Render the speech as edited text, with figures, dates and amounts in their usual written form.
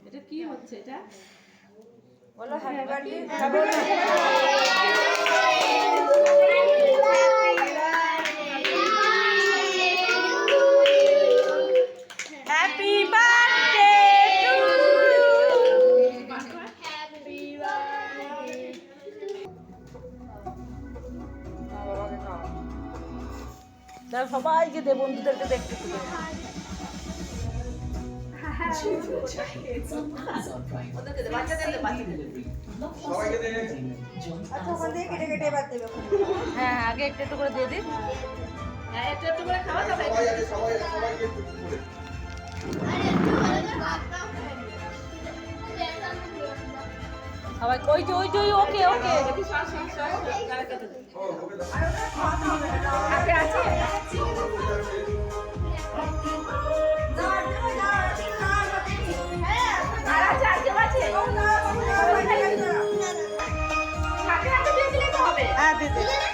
এটা কি হচ্ছে এটা? বলো happy birthday. Happy birthday to happy birthday. সবাইকে দে, বন্ধুদেরকে দেখতে তুলে। হ্যাঁ, আগে একটু একটু করে দিয়ে দিন। হ্যাঁ, একটু একটু করে খাওয়া যাবে। সবাই ওই যে ওকে ওকে হ্যাঁ দিদি।